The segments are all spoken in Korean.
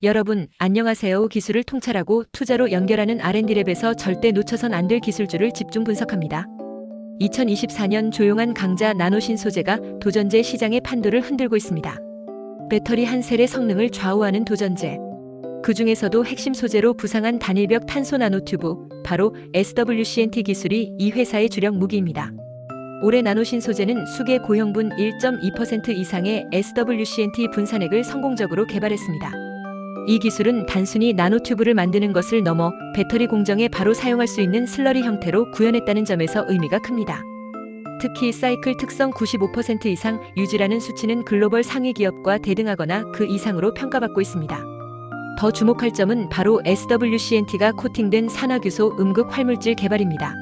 여러분, 안녕하세요. 기술을 통찰하고 투자로 연결하는 R&D랩에서 절대 놓쳐선 안 될 기술주를 집중 분석합니다. 2024년 조용한 강자 나노신소재가 도전제 시장의 판도를 흔들고 있습니다. 배터리 한 셀의 성능을 좌우하는 도전제. 그 중에서도 핵심 소재로 부상한 단일벽 탄소 나노튜브, 바로 SWCNT 기술이 이 회사의 주력 무기입니다. 올해 나노신소재는 수계 고형분 1.2% 이상의 SWCNT 분산액을 성공적으로 개발했습니다. 이 기술은 단순히 나노튜브를 만드는 것을 넘어 배터리 공정에 바로 사용할 수 있는 슬러리 형태로 구현했다는 점에서 의미가 큽니다. 특히 사이클 특성 95% 이상 유지라는 수치는 글로벌 상위 기업과 대등하거나 그 이상으로 평가받고 있습니다. 더 주목할 점은 바로 SWCNT가 코팅된 산화규소 음극 활물질 개발입니다.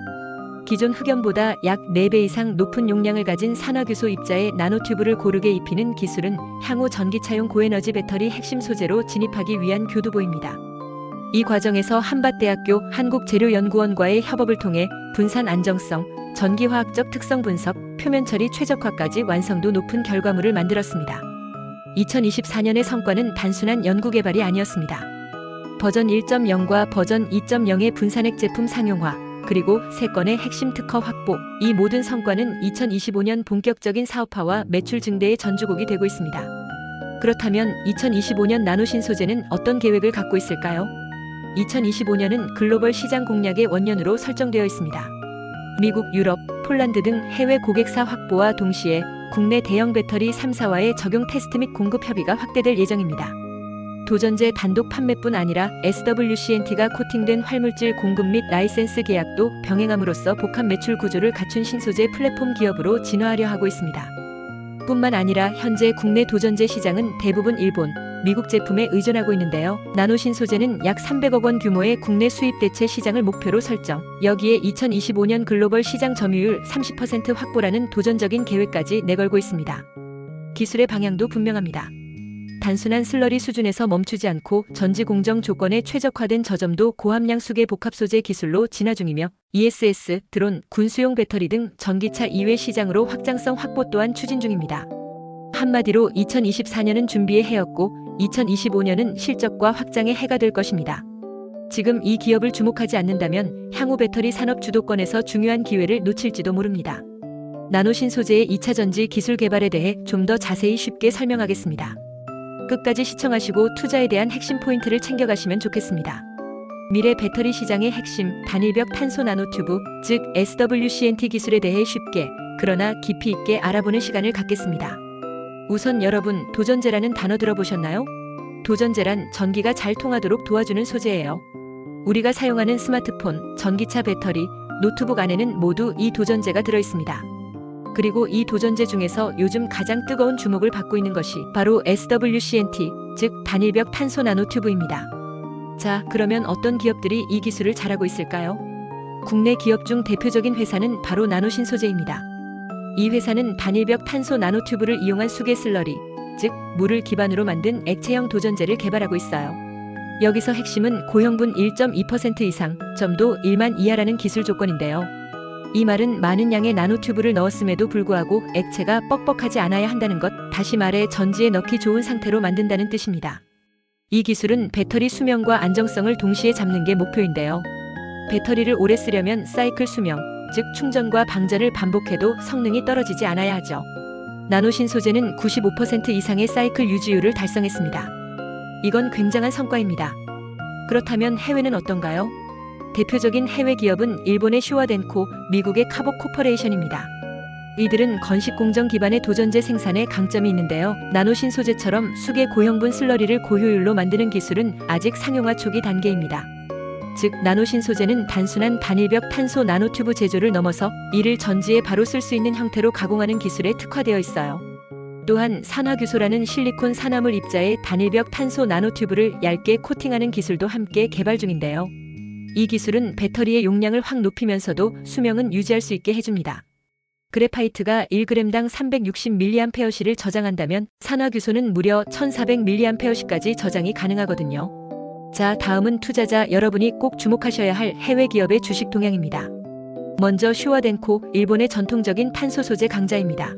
기존 흑연보다 약 4배 이상 높은 용량을 가진 산화규소 입자에 나노튜브를 고르게 입히는 기술은 향후 전기차용 고에너지 배터리 핵심 소재로 진입하기 위한 교두보입니다. 이 과정에서 한밭대학교 한국재료연구원과의 협업을 통해 분산 안정성, 전기화학적 특성 분석, 표면 처리 최적화까지 완성도 높은 결과물을 만들었습니다. 2024년의 성과는 단순한 연구개발이 아니었습니다. 버전 1.0과 버전 2.0의 분산액 제품 상용화, 그리고 3건의 핵심 특허 확보, 이 모든 성과는 2025년 본격적인 사업화와 매출 증대의 전주곡이 되고 있습니다. 그렇다면 2025년 나노신소재는 어떤 계획을 갖고 있을까요? 2025년은 글로벌 시장 공략의 원년으로 설정되어 있습니다. 미국, 유럽, 폴란드 등 해외 고객사 확보와 동시에 국내 대형 배터리 3사와의 적용 테스트 및 공급 협의가 확대될 예정입니다. 도전제 단독 판매뿐 아니라 SWCNT가 코팅된 활물질 공급 및 라이센스 계약도 병행함으로써 복합 매출 구조를 갖춘 신소재 플랫폼 기업으로 진화하려 하고 있습니다. 뿐만 아니라 현재 국내 도전제 시장은 대부분 일본, 미국 제품에 의존하고 있는데요. 나노신소재는 약 300억 원 규모의 국내 수입 대체 시장을 목표로 설정. 여기에 2025년 글로벌 시장 점유율 30% 확보라는 도전적인 계획까지 내걸고 있습니다. 기술의 방향도 분명합니다. 단순한 슬러리 수준에서 멈추지 않고 전지 공정 조건에 최적화된 저점도 고함량 수계 복합 소재 기술로 진화 중이며 ESS, 드론, 군수용 배터리 등 전기차 이외 시장으로 확장성 확보 또한 추진 중입니다. 한마디로 2024년은 준비의 해였고 2025년은 실적과 확장의 해가 될 것입니다. 지금 이 기업을 주목하지 않는다면 향후 배터리 산업 주도권에서 중요한 기회를 놓칠지도 모릅니다. 나노신소재의 2차 전지 기술 개발에 대해 좀 더 자세히 쉽게 설명하겠습니다. 끝까지 시청하시고 투자에 대한 핵심 포인트를 챙겨가시면 좋겠습니다. 미래 배터리 시장의 핵심 단일벽 탄소 나노튜브, 즉 SWCNT 기술에 대해 쉽게 그러나 깊이 있게 알아보는 시간을 갖겠습니다. 우선 여러분, 도전제라는 단어 들어보셨나요? 도전제란 전기가 잘 통하도록 도와주는 소재예요. 우리가 사용하는 스마트폰, 전기차 배터리, 노트북 안에는 모두 이 도전제가 들어있습니다. 그리고 이 도전제 중에서 요즘 가장 뜨거운 주목을 받고 있는 것이 바로 SWCNT, 즉 단일벽 탄소 나노튜브입니다. 자, 그러면 어떤 기업들이 이 기술을 잘하고 있을까요? 국내 기업 중 대표적인 회사는 바로 나노신소재입니다. 이 회사는 단일벽 탄소 나노튜브를 이용한 수계 슬러리, 즉 물을 기반으로 만든 액체형 도전제를 개발하고 있어요. 여기서 핵심은 고형분 1.2% 이상, 점도 1만 이하라는 기술 조건인데요. 이 말은 많은 양의 나노튜브를 넣었음에도 불구하고 액체가 뻑뻑하지 않아야 한다는 것, 다시 말해 전지에 넣기 좋은 상태로 만든다는 뜻입니다. 이 기술은 배터리 수명과 안정성을 동시에 잡는 게 목표인데요. 배터리를 오래 쓰려면 사이클 수명, 즉 충전과 방전을 반복해도 성능이 떨어지지 않아야 하죠. 나노신소재는 95% 이상의 사이클 유지율을 달성했습니다. 이건 굉장한 성과입니다. 그렇다면 해외는 어떤가요? 대표적인 해외 기업은 일본의 슈와덴코, 미국의 카복 코퍼레이션입니다. 이들은 건식 공정 기반의 도전제 생산에 강점이 있는데요. 나노신소재처럼 수계 고형분 슬러리를 고효율로 만드는 기술은 아직 상용화 초기 단계입니다. 즉, 나노신소재는 단순한 단일벽 탄소 나노튜브 제조를 넘어서 이를 전지에 바로 쓸 수 있는 형태로 가공하는 기술에 특화되어 있어요. 또한 산화규소라는 실리콘 산화물 입자에 단일벽 탄소 나노튜브를 얇게 코팅하는 기술도 함께 개발 중인데요. 이 기술은 배터리의 용량을 확 높이면서도 수명은 유지할 수 있게 해줍니다. 그래파이트가 1g당 360mAh를 저장한다면 산화규소는 무려 1400mAh까지 저장이 가능하거든요. 자, 다음은 투자자 여러분이 꼭 주목하셔야 할 해외 기업의 주식 동향입니다. 먼저 슈와덴코, 일본의 전통적인 탄소 소재 강자입니다.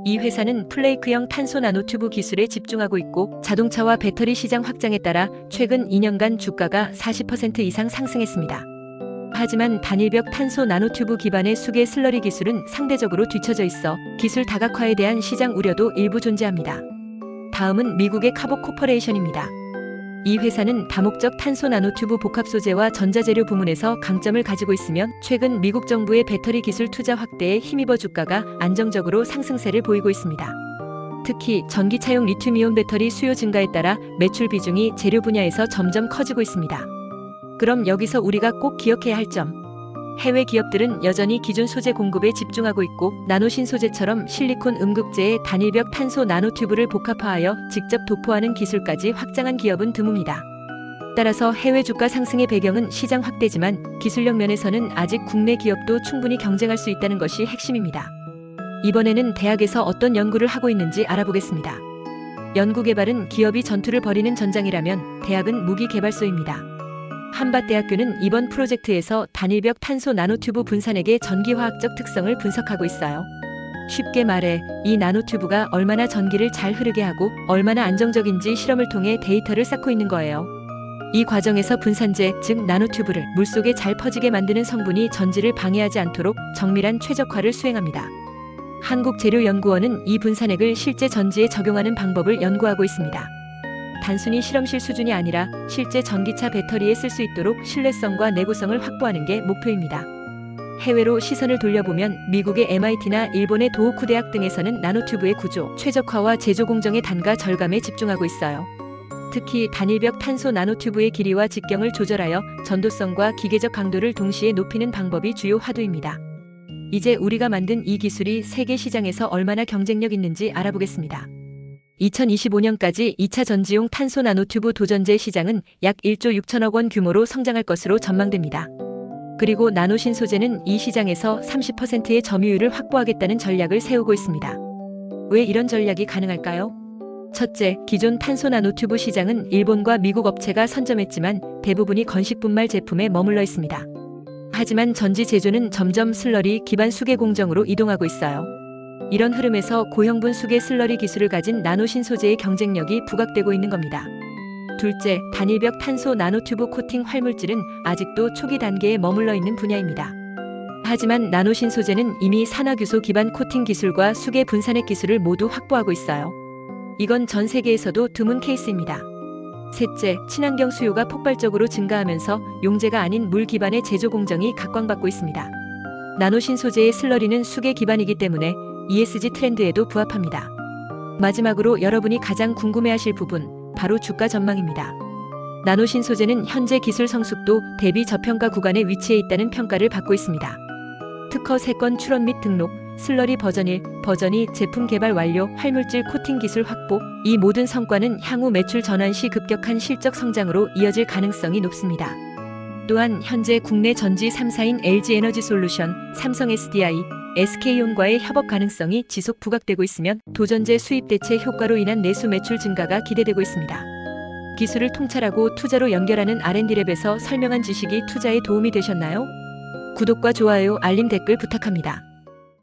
이 회사는 플레이크형 탄소 나노튜브 기술에 집중하고 있고 자동차와 배터리 시장 확장에 따라 최근 2년간 주가가 40% 이상 상승했습니다. 하지만 단일벽 탄소 나노튜브 기반의 수계 슬러리 기술은 상대적으로 뒤처져 있어 기술 다각화에 대한 시장 우려도 일부 존재합니다. 다음은 미국의 카보 코퍼레이션입니다. 이 회사는 다목적 탄소 나노튜브 복합 소재와 전자재료 부문에서 강점을 가지고 있으면 최근 미국 정부의 배터리 기술 투자 확대에 힘입어 주가가 안정적으로 상승세를 보이고 있습니다. 특히 전기차용 리튬이온 배터리 수요 증가에 따라 매출 비중이 재료 분야에서 점점 커지고 있습니다. 그럼 여기서 우리가 꼭 기억해야 할 점. 해외 기업들은 여전히 기존 소재 공급에 집중하고 있고 나노신 소재처럼 실리콘 음극재의 단일벽 탄소 나노튜브를 복합화하여 직접 도포하는 기술까지 확장한 기업은 드뭅니다. 따라서 해외 주가 상승의 배경은 시장 확대지만 기술력 면에서는 아직 국내 기업도 충분히 경쟁할 수 있다는 것이 핵심입니다. 이번에는 대학에서 어떤 연구를 하고 있는지 알아보겠습니다. 연구개발은 기업이 전투를 벌이는 전장이라면 대학은 무기개발소입니다. 한밭대학교는 이번 프로젝트에서 단일벽 탄소 나노튜브 분산액의 전기화학적 특성을 분석하고 있어요. 쉽게 말해 이 나노튜브가 얼마나 전기를 잘 흐르게 하고 얼마나 안정적인지 실험을 통해 데이터를 쌓고 있는 거예요. 이 과정에서 분산재, 즉 나노튜브를 물속에 잘 퍼지게 만드는 성분이 전지를 방해하지 않도록 정밀한 최적화를 수행합니다. 한국재료연구원은 이 분산액을 실제 전지에 적용하는 방법을 연구하고 있습니다. 단순히 실험실 수준이 아니라 실제 전기차 배터리에 쓸 수 있도록 신뢰성과 내구성을 확보하는 게 목표입니다. 해외로 시선을 돌려보면 미국의 MIT나 일본의 도호쿠 대학 등에서는 나노튜브의 구조, 최적화와 제조 공정의 단가 절감에 집중하고 있어요. 특히 단일벽 탄소 나노튜브의 길이와 직경을 조절하여 전도성과 기계적 강도를 동시에 높이는 방법이 주요 화두입니다. 이제 우리가 만든 이 기술이 세계 시장에서 얼마나 경쟁력 있는지 알아보겠습니다. 2025년까지 2차 전지용 탄소 나노튜브 도전제 시장은 약 1조 6천억 원 규모로 성장할 것으로 전망됩니다. 그리고 나노신 소재는 이 시장에서 30%의 점유율을 확보하겠다는 전략을 세우고 있습니다. 왜 이런 전략이 가능할까요? 첫째, 기존 탄소 나노튜브 시장은 일본과 미국 업체가 선점했지만 대부분이 건식분말 제품에 머물러 있습니다. 하지만 전지 제조는 점점 슬러리 기반 수계 공정으로 이동하고 있어요. 이런 흐름에서 고형분 수계 슬러리 기술을 가진 나노신 소재의 경쟁력이 부각되고 있는 겁니다. 둘째, 단일벽 탄소 나노튜브 코팅 활물질은 아직도 초기 단계에 머물러 있는 분야입니다. 하지만 나노신 소재는 이미 산화규소 기반 코팅 기술과 수계 분산액 기술을 모두 확보하고 있어요. 이건 전 세계에서도 드문 케이스입니다. 셋째, 친환경 수요가 폭발적으로 증가하면서 용제가 아닌 물 기반의 제조 공정이 각광받고 있습니다. 나노신 소재의 슬러리는 수계 기반이기 때문에 ESG 트렌드에도 부합합니다. 마지막으로 여러분이 가장 궁금해하실 부분, 바로 주가 전망입니다. 나노신 소재는 현재 기술 성숙도 대비 저평가 구간에 위치해 있다는 평가를 받고 있습니다. 특허 3건 출원 및 등록, 슬러리 버전 1, 버전 2 제품 개발 완료, 활물질 코팅 기술 확보, 이 모든 성과는 향후 매출 전환 시 급격한 실적 성장으로 이어질 가능성이 높습니다. 또한 현재 국내 전지 3사인 LG에너지솔루션, 삼성 SDI, SK온과의 협업 가능성이 지속 부각되고 있으면 도전제 수입 대체 효과로 인한 내수 매출 증가가 기대되고 있습니다. 기술을 통찰하고 투자로 연결하는 R&D랩에서 설명한 지식이 투자에 도움이 되셨나요? 구독과 좋아요, 알림 댓글 부탁합니다.